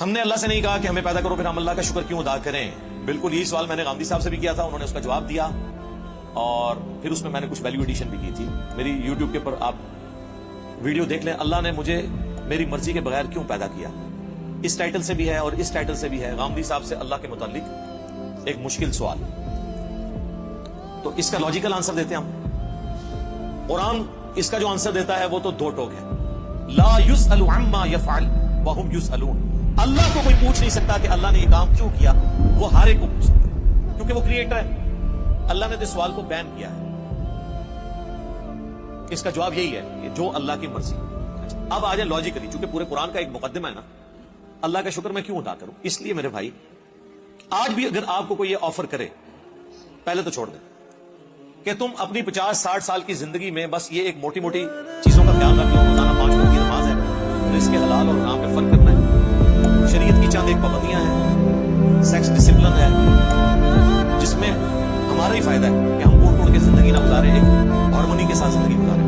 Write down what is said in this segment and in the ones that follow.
ہم نے اللہ سے نہیں کہا کہ ہمیں پیدا کرو پھر ہم اللہ کا شکر کیوں ادا کریں. بالکل یہی سوال میں نے غامدی صاحب سے بھی کیا تھا, انہوں نے اس کا جواب دیا, اور پھر اس میں میں نے کچھ ویلیو ایڈیشن بھی کی تھی. میری یوٹیوب کے اوپر آپ ویڈیو دیکھ لیں, اللہ نے مجھے میری مرضی کے بغیر کیوں پیدا کیا. اس ٹائٹل سے بھی ہے اور اس ٹائٹل سے بھی ہے, غامدی صاحب سے اللہ کے متعلق ایک مشکل سوال. تو اس کا لاجیکل آنسر دیتے ہیں ہم. قرآن اس کا جو آنسر دیتا ہے وہ تو دو ٹوک ہے, لا یسأل عما یفعل وہم یسألون. اللہ کو کوئی پوچھ نہیں سکتا کہ اللہ نے یہ کام کیوں کیا, وہ ہر ایک کو پوچھ سکتا ہے کیونکہ وہ کریٹر ہے. اللہ نے تو اس سوال کو بین کیا ہے. اس کا جواب یہی ہے کہ جو اللہ کی مرضی. اب آ جائیں لاجیکلی, چونکہ پورے قرآن کا ایک مقدمہ ہے نا, اللہ کا شکر میں کیوں ادا کروں. اس لیے میرے بھائی, آج بھی اگر آپ کو کوئی یہ آفر کرے, پہلے تو چھوڑ دیں کہ تم اپنی 50-60 سال کی زندگی میں بس یہ ایک موٹی موٹی چیزوں کا خیال رکھ لو, روزانہ 5 وقت کی نماز ہے, رزق کے حلال اور حرام میں فرق کرنا ہے, شریعت کی چند ایک پابندیاں ہیں, سیکس ڈسپلن ہے جس میں ہمارا ہی فائدہ ہے کہ ہم کوڑ کے زندگی نہ گزاریں, ایک ہارمونی کے ساتھ زندگی گزاریں,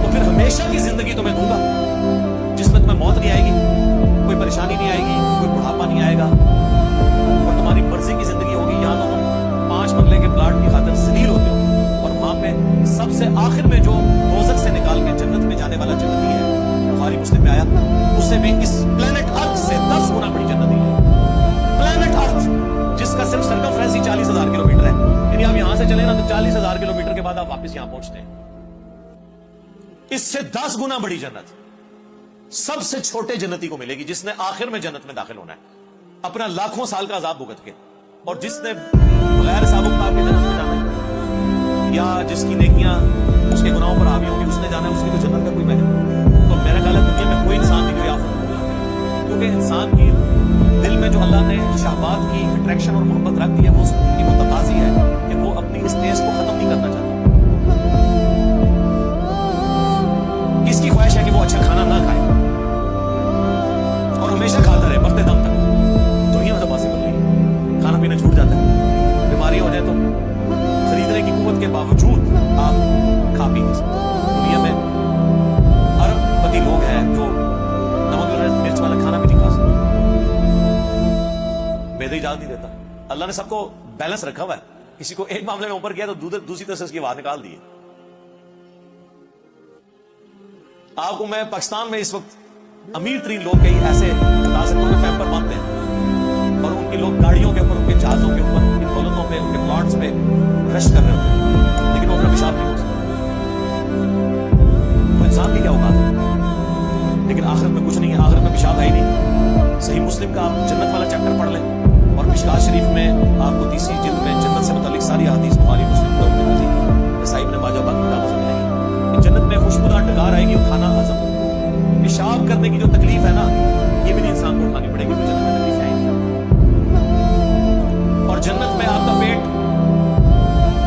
تو پھر ہمیشہ کی زندگی تو میں دوں گا جس میں تمہیں موت نہیں آئے گی, کوئی پریشانی نہیں آئے گی, کوئی بڑھاپا نہیں آئے گا, اور تمہاری مرضی کی زندگی ہوگی. یا تو تم 5 بنگلے کے پلاٹ کی خاطر ذلیل ہوتے ہو, اور وہاں پہ سب سے آخر میں جو دوزخ سے نکال کے جنت میں جانے والا جنتی ہے, بخاری مسلم میں آیا, اسے بھی اس پلانٹ ارتھ سے 10 گنا بڑی جنتی ہے. پلانٹ ارتھ جس کا صرف سرکمفرنس ہی 40,000 کلومیٹر ہے, یعنی آپ یہاں سے چلیں نا تو 40,000 کلومیٹر کے بعد آپ واپس یہاں پہنچتے ہیں. اس سے 10 گنا بڑی جنت سب سے چھوٹے جنتی کو ملے گی جس نے آخر میں جنت میں داخل ہونا ہے, اپنا لاکھوں سال کا عذاب بھگت کے, اور جس نے بغیر حساب و کتاب کے جنت میں جانا ہے, یا جس کی نیکیاں اس کے گناہوں پر حاوی ہوں گی, اس نے جانا ہے, اس کی تو جنت کا کوئی محل. تو میرا خیال ہے دنیا میں کوئی انسان نہیں جو یہ آفر قبول کرے, کیونکہ انسان کی دل میں جو اللہ نے شہوات کی اٹریکشن اور محبت رکھ دی ہے, وہ اس کی متقاضی ہے کہ وہ اپنی اس ٹیسٹ کو ختم نہیں کرنا چاہتا. کس کی خواہش ہے کہ وہ اچھا کھانا نہ کھائے اور ہمیشہ کھاتا رہے مرتے دم تک. دنیا میں تو پاسبل نہیں, کھانا پینا چھوٹ جاتا ہے, بیماری ہو جائے تو خریدنے کی قوت کے باوجود آپ کھا پی نہیں سکتے. دنیا میں ارب پتی لوگ ہیں جو نمک مرچ والا کھانا بھی نہیں کھا سکتے, معدہ اجازت نہیں دیتا. اللہ نے سب کو بیلنس رکھا ہوا ہے, کسی کو ایک معاملے میں اوپر کیا تو دوسری طرف سے اس کی آواز نکال دی ہے. آپ کو میں پاکستان میں اس وقت امیر ترین لوگ کئی ایسے بتا سکتا ہوں کہ پیمپر باندھتے ہیں, اور ان کی لوگ گاڑیوں کے اوپر, ان کے جہازوں کے اوپر, ان کی دولتوں پہ, ان کے پلانٹس پہ رش کر رہے ہوتے ہیں, لیکن وہ اپنا پیشاب نہیں ہو سکتا. تو انسان کی کیا اوقات ہے, لیکن آخرت میں کچھ نہیں ہے, آخرت میں پیشاب ہے ہی نہیں. صحیح مسلم کا آپ جنت والا چیپٹر پڑھ لیں, اور مشکات شریف میں آپ کو 30 جلد میں جنت سے متعلق ساری احادیث بخاری مسلم نسائی ابن ماجہ باقی کتابوں سے ملیں گی. جنت میں خوشبودار ڈگار آئے گی اور کھانا ہضم, پیشاب کرنے کی جو تکلیف ہے نا, یہ بھی نہیں انسان کو اٹھانی پڑے گی, تو جنت میں تکلیف ہے ہی نہیں. اور جنت میں آپ کا پیٹ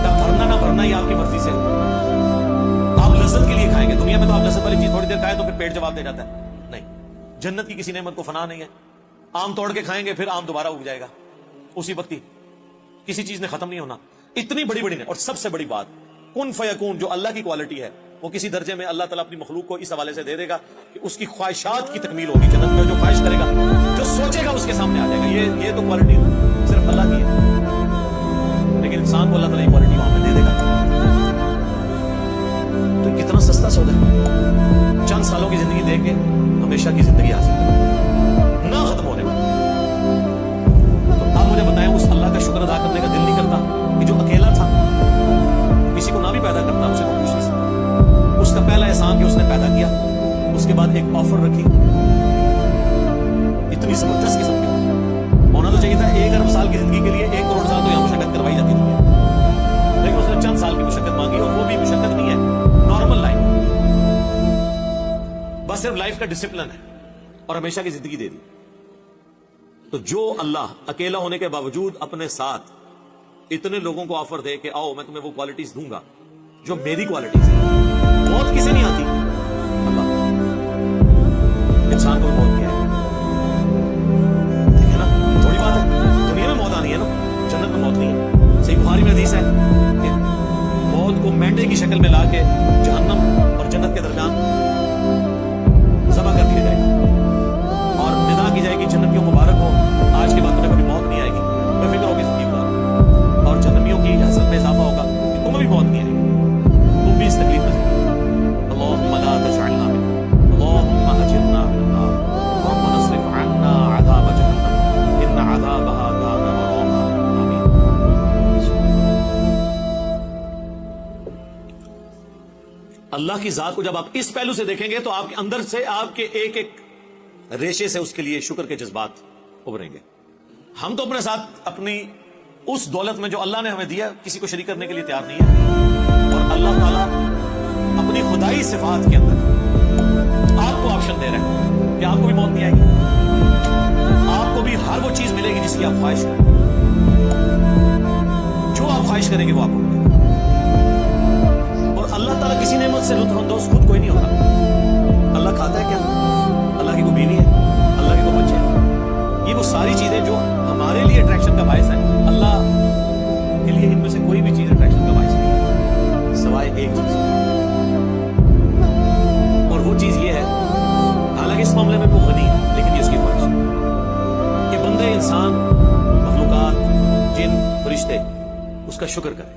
کا بھرنا نہ بھرنا ہی آپ کی مرضی سے, آپ لذت کے لیے کھائیں گے. دنیا میں تو آپ لذت والی چیز تھوڑی دیر کھائیں تو پھر پیٹ جواب دے جاتا ہے. نہیں, جنت کی کسی نعمت کو فنا نہیں ہے. آم توڑ کے کھائیں گے پھر آم دوبارہ اگ جائے گا اسی وقت ہی, کسی چیز نے ختم نہیں ہونا. اتنی بڑی بڑی, اور سب سے بڑی بات کن فیکون, جو اللہ کی کوالٹی ہے وہ کسی درجے میں اللہ تعالیٰ اپنی مخلوق کو اس حوالے سے دے دے گا کہ اس کی خواہشات کی تکمیل ہوگی. جنت میں جو خواہش کرے گا, جو سوچے گا اس کے سامنے آ جائے گا. یہ تو کوالٹی صرف اللہ کی ہے, لیکن انسان کو اللہ تعالیٰ یہ کوالٹی وہاں پہ دے دے گا. تو کتنا سستا سودا ہے, چند سالوں کی زندگی دے کے ہمیشہ کی زندگی حاصل کرے, نہ ختم ہونے والی. تو آپ مجھے بتائیں, اس اللہ کا شکر ادا کرنے کا دل نہیں کرتا کہ جو اکیلا تھا, کسی کو نہ بھی پیدا کرتا, اسے کوئی پوچھ نہیں سکتا. اس کا پہلا احسان کہ اس نے پیدا کیا, اس کے بعد ایک آفر رکھی, اتنی زبردست قسم کی. ہونا تو چاہیے تھا 1 ارب سال کی زندگی کے لیے 1 کروڑ سال تو یہاں مشقت کروائی جاتی تھی, لیکن اس نے چند سال کی مشقت مانگی, اور وہ بھی مشقت نہیں ہے, نارمل لائف, بس صرف لائف کا ڈسپلن ہے, اور ہمیشہ کی زندگی دے دی. تو جو اللہ اکیلا ہونے کے باوجود اپنے ساتھ اتنے لوگوں کو آفر دے کہ آؤ میں تمہیں وہ کوالٹیز دوں گا جو میری کوالٹیز ہیں. موت کسے نہیں آتی, اللہ. انسان کو موت کیا ہے, دیکھیں نا, تھوڑی بات ہے. دنیا میں موت آنی ہے نا, جنت میں موت نہیں ہے. صحیح بخاری میں حدیث ہے کہ موت کو مینڈے کی شکل میں لا کے جہنم اور جنت کے درمیان ذبح کر دیا جائے گا, اور اللہ کی ذات کو جب آپ اس پہلو سے دیکھیں گے تو آپ کے اندر سے آپ کے ایک ایک ریشے سے اس کے لیے شکر کے جذبات ابھریں گے. ہم تو اپنے ساتھ اپنی اس دولت میں جو اللہ نے ہمیں دیا کسی کو شریک کرنے کے لیے تیار نہیں ہے. اور اللہ تعالیٰ اپنی خدائی صفات کے اندر آپ کو آپشن دے رہے ہیں کہ آپ کو بھی موت نہیں آئے گی, آپ کو بھی ہر وہ چیز ملے گی جس کی آپ خواہش کریں. جو آپ خواہش کریں گے وہ آپ کو ملے گی. اور اللہ تعالیٰ کسی نعمت سے لطف اندوز خود کوئی نہیں ہوتا. اللہ کھاتا ہے کیا؟ اللہ کی کوئی بیوی ہے, اللہ کے کوئی بچے ہیں. یہ وہ ساری چیزیں جو ہمارے لیے اٹریکشن کا باعث ہے, اللہ کے لیے ان میں سے کوئی بھی چیز اٹریکشن کا باعث نہیں ہے سوائے ایک چیز. اور وہ چیز یہ ہے, حالانکہ اس معاملے میں وہ غنی ہے لیکن یہ اس کی خواہش ہے کہ بندے, انسان, مخلوقات, جن, فرشتے اس کا شکر کریں,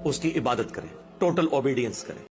اس کی عبادت کریں, ٹوٹل اوبیڈینس کریں.